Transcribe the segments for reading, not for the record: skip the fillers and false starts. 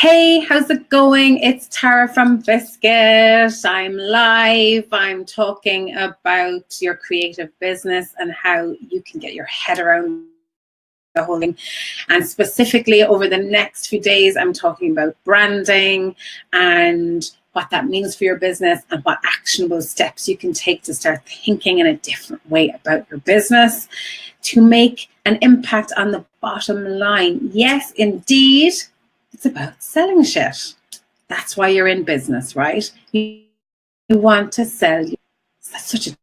Hey, how's it going? It's Tara from Biscuit. I'm live. I'm talking about your creative business and how you can get your head around the whole thing. And specifically over the next few days, I'm talking about branding and what that means for your business and what actionable steps you can take to start thinking in a different way about your business to make an impact on the bottom line. Yes, indeed. It's about selling shit. That's why you're in business, right? You want to sell. That's such a,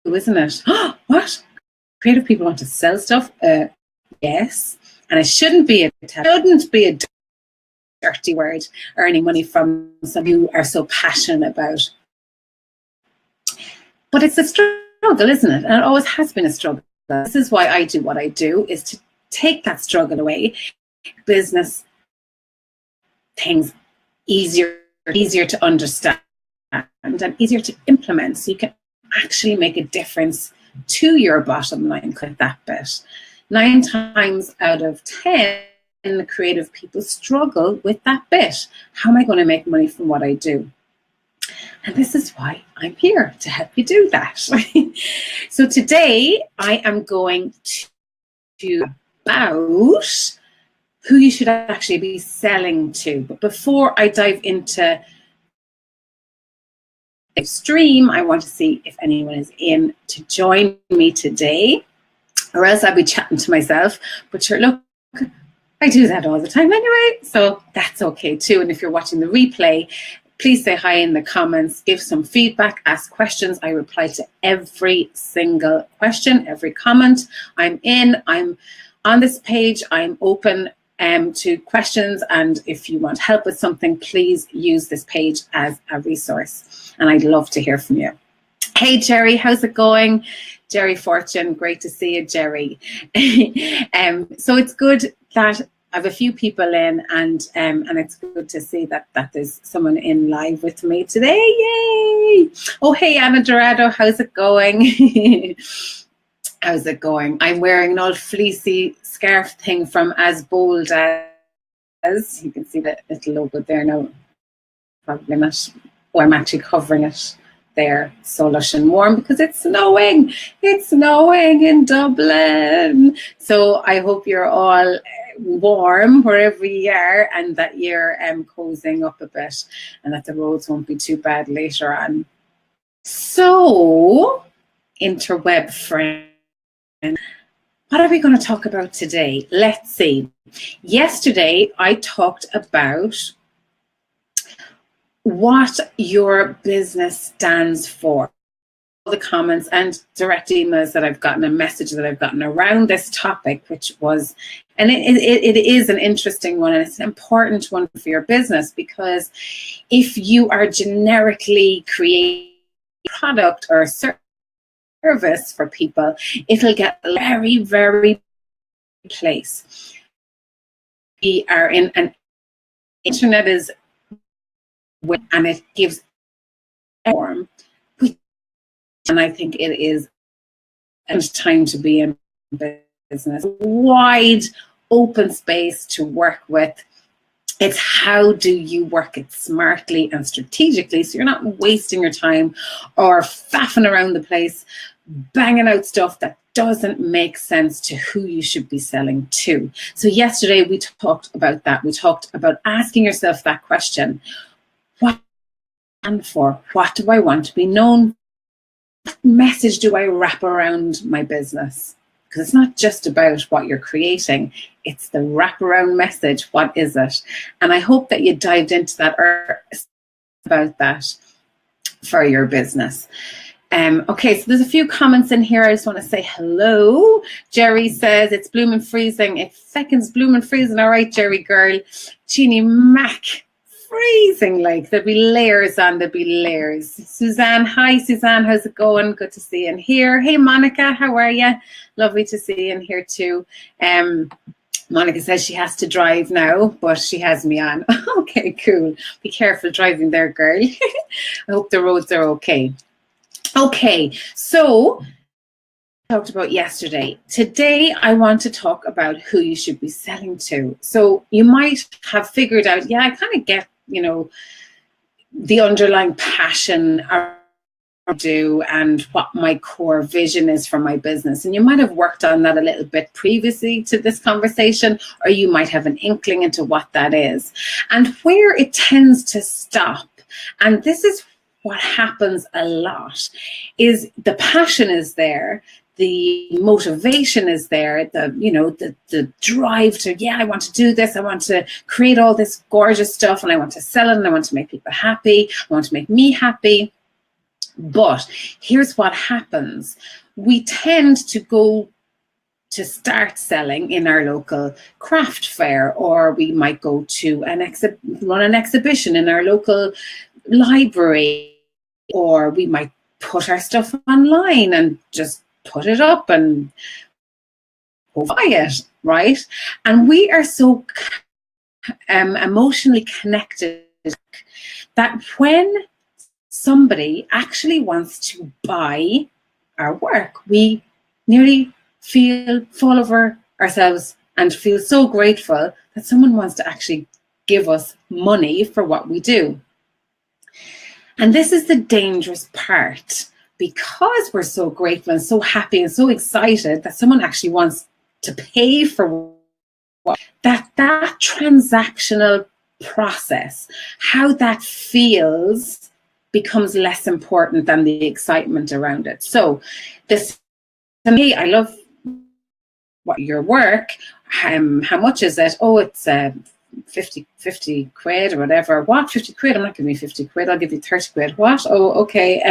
isn't it? What? Creative people want to sell stuff? Yes. And it shouldn't be a dirty word, earning money from something you are so passionate about. But it's a struggle, isn't it? And it always has been a struggle. This is why I do what I do, is to take that struggle away. Business things easier to understand and easier to implement, so you can actually make a difference to your bottom line. Click that bit. 9 times out of 10, creative people struggle with that bit. How am I going to make money from what I do? And this is why I'm here, to help you do that. So today I am going to about who you should actually be selling to. But before I dive into the stream, I want to see if anyone is in to join me today, or else I'll be chatting to myself. But sure, look, I do that all the time anyway, so that's okay too. And if you're watching the replay, please say hi in the comments, give some feedback, ask questions. I reply to every single question, every comment. I'm on this page. I'm open to questions, and if you want help with something, please use this page as a resource, and I'd love to hear from you. Hey Jerry, how's it going? Jerry Fortune, great to see you, Jerry. So it's good that I have a few people in, and it's good to see that there's someone in live with me today. Yay! Oh, hey Anna Dorado, how's it going? How's it going? I'm wearing an old fleecy scarf thing from As Bold As. You can see the little logo there now. Probably not. Oh, I'm actually covering it there. So lush and warm because it's snowing. It's snowing in Dublin. So I hope you're all warm wherever you are, and that you're cozying up a bit, and that the roads won't be too bad later on. So, interweb friends, what are we going to talk about today? Let's see. Yesterday, I talked about what your business stands for. The comments and direct emails that I've gotten, a message that I've gotten around this topic, which was, and it is an interesting one, and it's an important one for your business, because if you are generically creating a product or a service for people, it'll get very, very place. We are in an internet is, and it gives form, and I think it is a time to be in business. Wide open space to work with. It's how do you work it smartly and strategically, so you're not wasting your time or faffing around the place, banging out stuff that doesn't make sense to who you should be selling to. So yesterday we talked about that. We talked about asking yourself that question. What do I stand for? What do I want to be known for? What message do I wrap around my business? Because it's not just about what you're creating, it's the wraparound message. What is it? And I hope that you dived into that or about that for your business. Okay, so there's a few comments in here. I just want to say hello. Jerry says it's blooming freezing. It's seconds blooming freezing. All right, Jerry girl. Jeannie Mac. Freezing, like there'll be layers on, there'll be layers. Suzanne, hi Suzanne, how's it going? Good to see you in here. Hey Monica, how are you? Lovely to see you in here too. Monica says she has to drive now, but she has me on. Okay, cool. Be careful driving there, girl. I hope the roads are okay. Okay, so talked about yesterday. Today, I want to talk about who you should be selling to. So you might have figured out, yeah, I kind of get, the underlying passion I do and what my core vision is for my business. And you might have worked on that a little bit previously to this conversation, or you might have an inkling into what that is. And where it tends to stop, and this is what happens a lot, is the passion is there, the motivation is there, the drive to, yeah, I want to do this, I want to create all this gorgeous stuff, and I want to sell it, and I want to make people happy, I want to make me happy. But here's what happens. We tend to go to start selling in our local craft fair, or we might go to run an exhibition in our local library, or we might put our stuff online and just put it up and buy it, right? And we are so emotionally connected that when somebody actually wants to buy our work, we nearly fall over ourselves and feel so grateful that someone wants to actually give us money for what we do. And this is the dangerous part, because we're so grateful and so happy and so excited that someone actually wants to pay for that transactional process, how that feels, becomes less important than the excitement around it. So this, to me, I love what your work, how much is it? Oh, it's 50 quid or whatever. What, 50 quid? I'm not giving you 50 quid, I'll give you 30 quid. What? Oh, okay.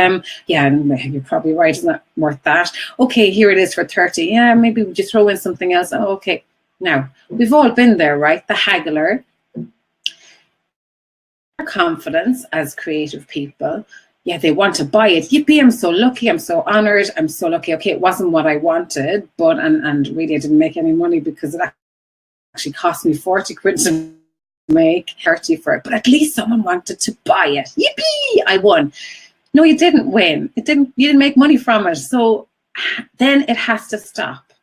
Yeah, you're probably right, it's not worth that. Okay, here it is for 30. Yeah, maybe would you throw in something else? Oh, okay. Now, we've all been there, right? The Hagler. Confidence as creative people, yeah, they want to buy it. Yippee, I'm so lucky, I'm so honored, I'm so lucky. Okay, it wasn't what I wanted, but and really I didn't make any money because it actually cost me 40 quid to make, 30 for it, but at least someone wanted to buy it. Yippee, I won. No, you didn't win. You didn't make money from it. So then it has to stop.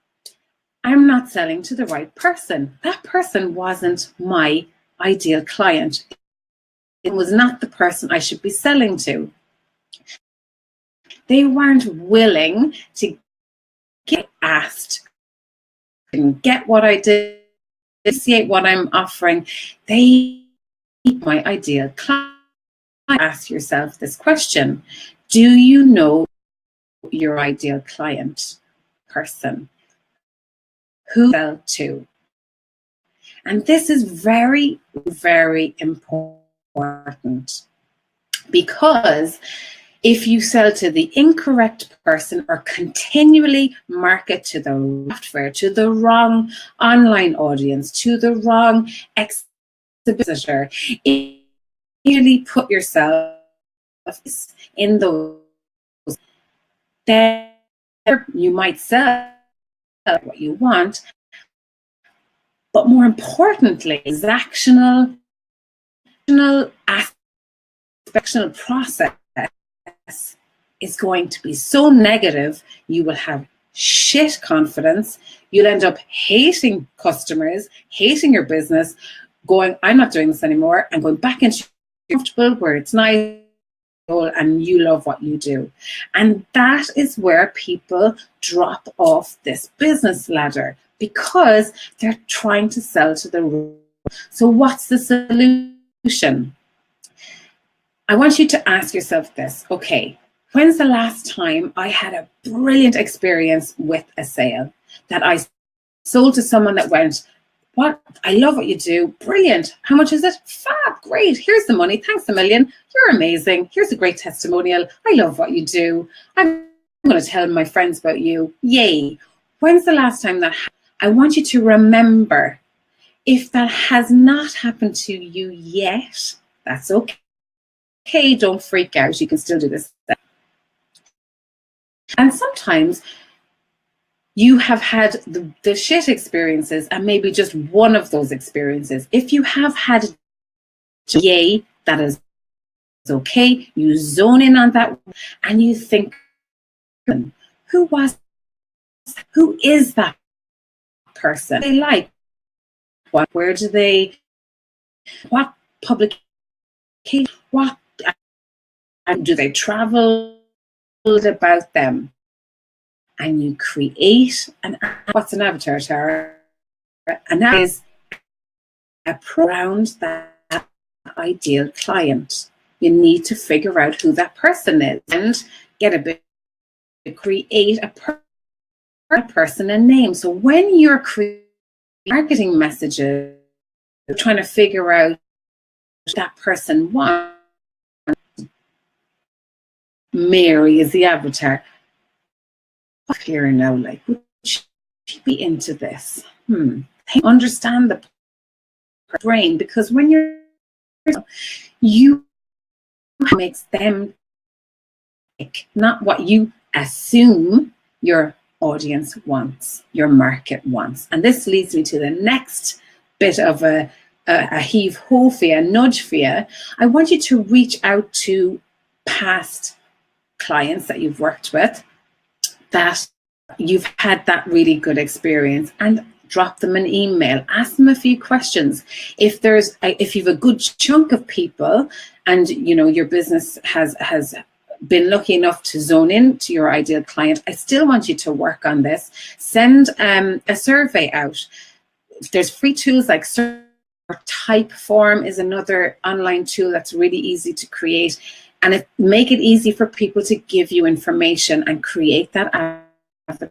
I'm not selling to the right person. That person wasn't my ideal client. It was not the person I should be selling to. They weren't willing to get asked, and get what I did, appreciate what I'm offering. They my ideal client. Ask yourself this question: do you know your ideal client person? Who you sell to? And this is very, very important, because if you sell to the incorrect person or continually market to the software, to the wrong online audience, to the wrong exhibitor, you really put yourself in those, then you might sell what you want, but more importantly, transactional process is going to be so negative. You will have shit confidence. You'll end up hating customers, hating your business, going, I'm not doing this anymore, and going back into comfortable where it's nice and you love what you do. And that is where people drop off this business ladder, because they're trying to sell to the room. So what's the solution? I want you to ask yourself this. Okay, when's the last time I had a brilliant experience with a sale that I sold to someone that went, what? I love what you do. Brilliant. How much is it? Fab. Great. Here's the money. Thanks a million. You're amazing. Here's a great testimonial. I love what you do. I'm going to tell my friends about you. Yay. When's the last time that happened? I want you to remember, if that has not happened to you yet, that's okay. Okay, don't freak out. You can still do this. And sometimes you have had the shit experiences, and maybe just one of those experiences. If you have had, yay, that is okay. You zone in on that and you think, who was who is that person? They like what? Where do they? What publication? What do they travel? About them, and you create an. What's an avatar, Tara? And that is around that ideal client. You need to figure out who that person is and get a bit. Create a person and name. So when you're creating marketing messages, you're trying to figure out what that person wants. Mary is the avatar. Clear now, like, would she be into this? Understand the brain, because when you makes them think, not what you assume your audience wants, your market wants. And this leads me to the next bit of a heave-ho for you, a nudge for you. I want you to reach out to past clients that you've worked with, that you've had that really good experience, and drop them an email, ask them a few questions. If you've a good chunk of people and your business has been lucky enough to zone in to your ideal client, I still want you to work on this. Send a survey out. There's free tools like Typeform is another online tool that's really easy to create, and make it easy for people to give you information and create that avatar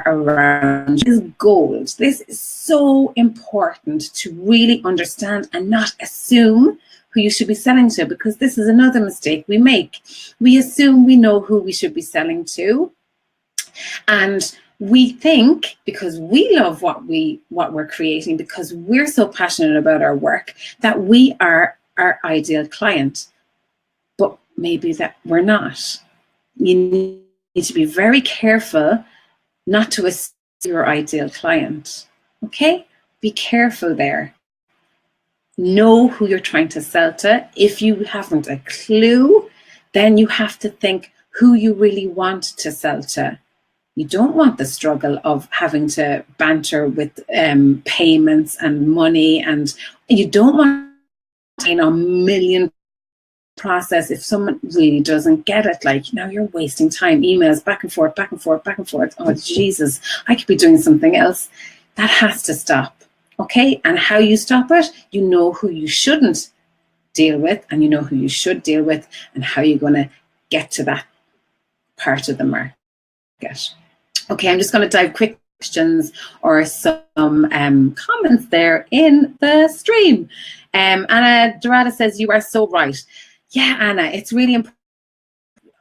around. Is gold. This is so important to really understand and not assume who you should be selling to, because this is another mistake we make. We assume we know who we should be selling to, and we think because we love what we're creating, because we're so passionate about our work, that we are our ideal client. But maybe that we're not. You need to be very careful not to assume your ideal client. Okay? Be careful there. Know who you're trying to sell to. If you haven't a clue, then you have to think who you really want to sell to. You don't want the struggle of having to banter with payments and money, and you don't want a million process if someone really doesn't get it. Like, now you're wasting time, emails back and forth, back and forth, back and forth. Oh, Jesus, I could be doing something else. That has to stop. Okay, and how you stop it, you know who you shouldn't deal with, and you know who you should deal with, and how you're going to get to that part of the market. Okay, I'm just going to dive quick questions or some comments there in the stream. Anna Dorada says, you are so right. Yeah, Anna, it's really important.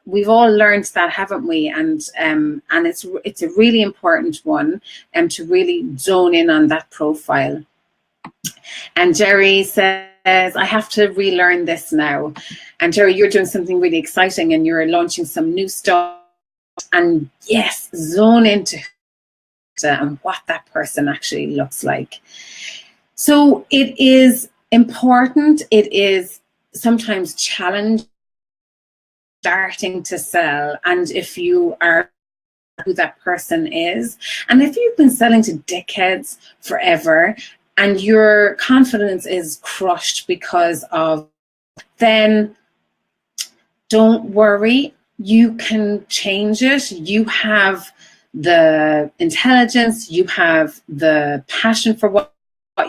We've all learned that, haven't we? And it's a really important one, to really zone in on that profile. And Jerry says, I have to relearn this now. And Jerry, you're doing something really exciting, and you're launching some new stuff. And yes, zone into and what that person actually looks like. So it is important. It is sometimes challenging starting to sell, and if you are who that person is, and if you've been selling to dickheads forever and your confidence is crushed because of, then don't worry, you can change it. You have the intelligence, you have the passion for what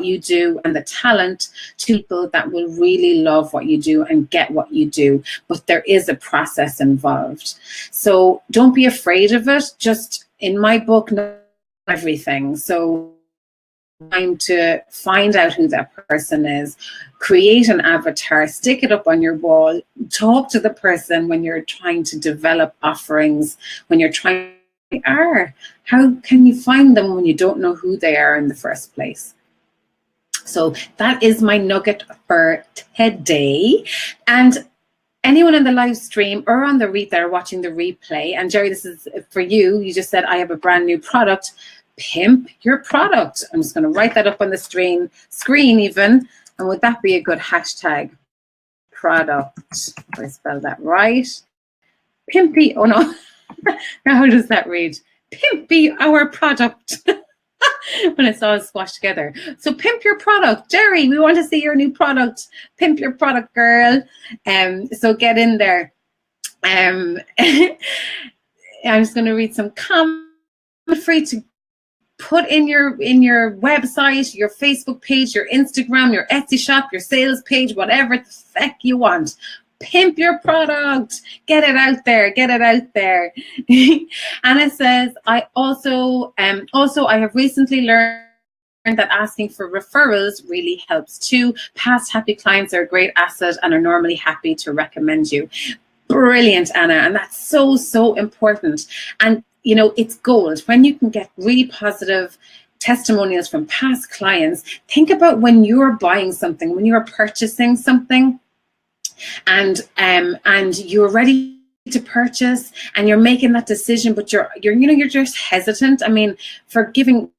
you do, and the talent to people that will really love what you do and get what you do. But there is a process involved. So don't be afraid of it. Just in my book, not everything. So time to find out who that person is, create an avatar, stick it up on your wall, talk to the person when you're trying to develop offerings, when you're trying how can you find them when you don't know who they are in the first place? So that is my nugget for today. And anyone in the live stream or on the that are watching the replay, and Jerry, this is for you. You just said, I have a brand new product. Pimp your product. I'm just going to write that up on the screen even. And would that be a good hashtag? Product. If I spell that right. Pimpy. Oh no. Now how does that read? Pimp be our product. When it's all squashed together. So pimp your product. Jerry, we want to see your new product. Pimp your product, girl. So get in there. I'm just going to read some comments. Free to put in your website, your Facebook page, your Instagram, your Etsy shop, your sales page, whatever the heck you want. Pimp your product. Get it out there. Get it out there. Anna says, I have recently learned that asking for referrals really helps too. Past happy clients are a great asset and are normally happy to recommend you. Brilliant, Anna. And that's so, so important. And, you know, it's gold. When you can get really positive testimonials from past clients, think about when you're buying something, when you're purchasing something, and you're ready to purchase and you're making that decision, but you're just hesitant. I mean, for giving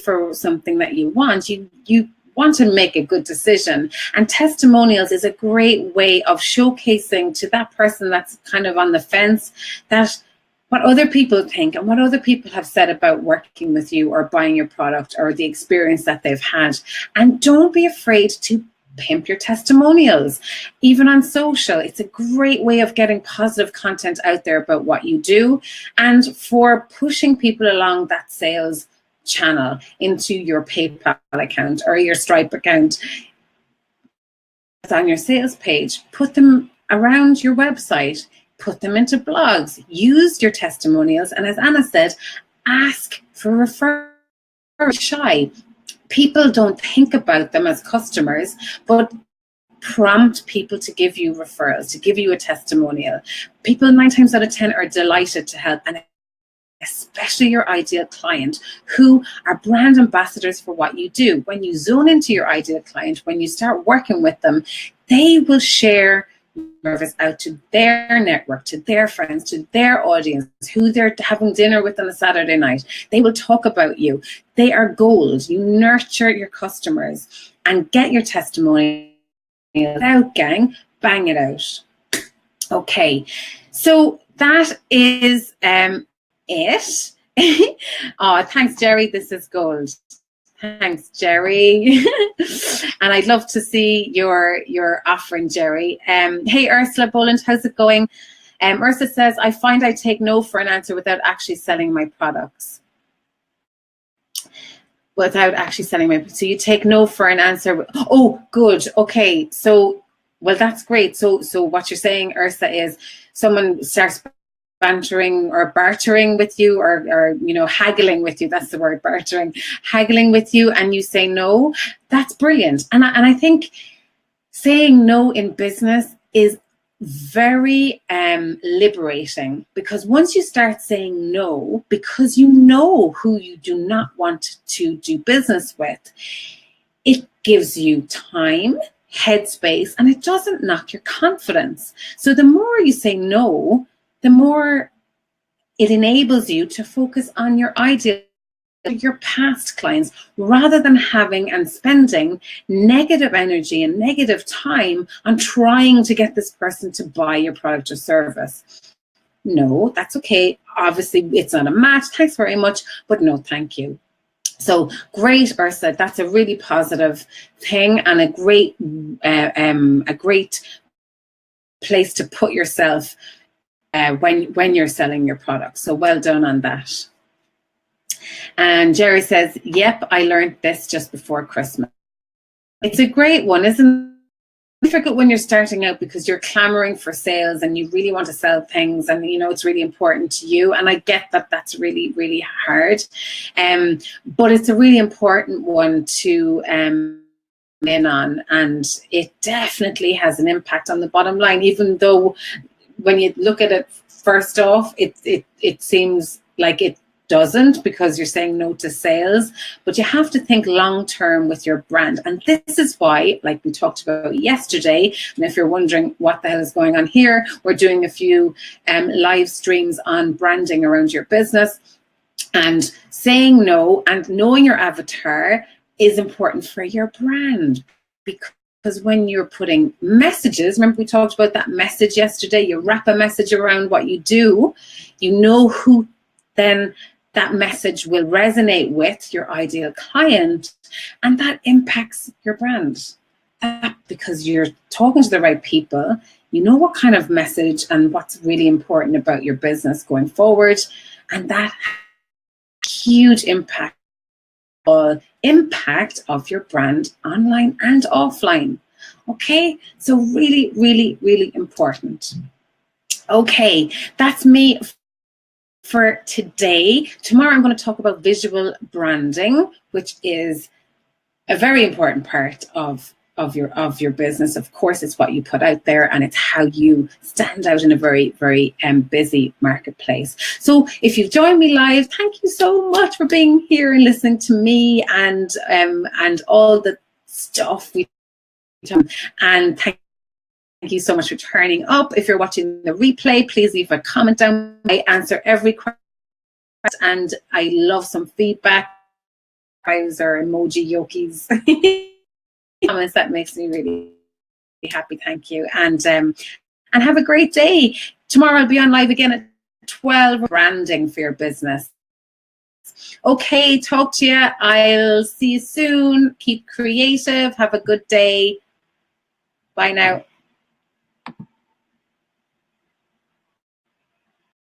for something that you want, you want to make a good decision, and testimonials is a great way of showcasing to that person that's kind of on the fence that what other people think and what other people have said about working with you or buying your product or the experience that they've had. And don't be afraid to pimp your testimonials, even on social. It's a great way of getting positive content out there about what you do and for pushing people along that sales channel into your PayPal account or your Stripe account. It's on your sales page. Put them around your website. Put them into blogs. Use your testimonials. And as Anna said, ask for referrals. Shy. People don't think about them as customers, but prompt people to give you referrals, to give you a testimonial. People 9 times out of 10 are delighted to help, and especially your ideal client who are brand ambassadors for what you do. When you zone into your ideal client, when you start working with them, they will share service out to their network, to their friends, to their audience, who they're having dinner with on a Saturday night. They will talk about you. They are gold. You nurture your customers and get your testimony out, gang. Bang it out. Okay, so that is it. Oh, thanks, Jerry. This is gold. Thanks, Jerry. And I'd love to see your offering, Jerry. Hey, Ursula Boland, how's it going? Ursula says, I find I take no for an answer without actually selling my products. Without actually selling my, so you take no for an answer. Oh, good. Okay. So, well, that's great. So what you're saying, Ursula, is someone starts bantering or bartering with you or you know, haggling with you. That's the word, bartering, haggling with you, and you say no. That's brilliant. And I think saying no in business is very liberating, because once you start saying no, because you know who you do not want to do business with, it gives you time, headspace, and it doesn't knock your confidence. So the more you say no, the more it enables you to focus on your ideal, your past clients, rather than having and spending negative energy and negative time on trying to get this person to buy your product or service. No, that's okay. Obviously, it's not a match. Thanks very much, but no, thank you. So great, Ursula. That's a really positive thing and a great place to put yourself when you're selling your product. So well done on that. And Jerry says, yep, I learned this just before Christmas. It's a great one, isn't it? Difficult when you're starting out because you're clamoring for sales and you really want to sell things, and you know it's really important to you, and I get that that's really, really hard, but it's a really important one to in on, and it definitely has an impact on the bottom line, even though when you look at it first off, it seems like it doesn't, because you're saying no to sales, but you have to think long term with your brand. And this is why, like we talked about yesterday, and if you're wondering what the hell is going on here, we're doing a few live streams on branding around your business, and saying no and knowing your avatar is important for your brand, because when you're putting messages, remember we talked about that message yesterday, you wrap a message around what you do, you know who then that message will resonate with your ideal client, and that impacts your brand. Because you're talking to the right people, you know what kind of message and what's really important about your business going forward, and that huge impact of your brand online and offline. Okay, so really, really, really important. Okay, that's me for today. Tomorrow I'm going to talk about visual branding, which is a very important part of your business. Of course, it's what you put out there, and it's how you stand out in a very, very busy marketplace. So if you've joined me live, thank you so much for being here and listening to me and all the stuff we do. And thank you so much for turning up. If you're watching the replay, please leave a comment down. I answer every question, and I love some feedback or emoji yokis. Comments, that makes me really happy. Thank you, and have a great day. Tomorrow I'll be on live again at 12. Branding for your business. Okay, talk to you. I'll see you soon. Keep creative. Have a good day. Bye now.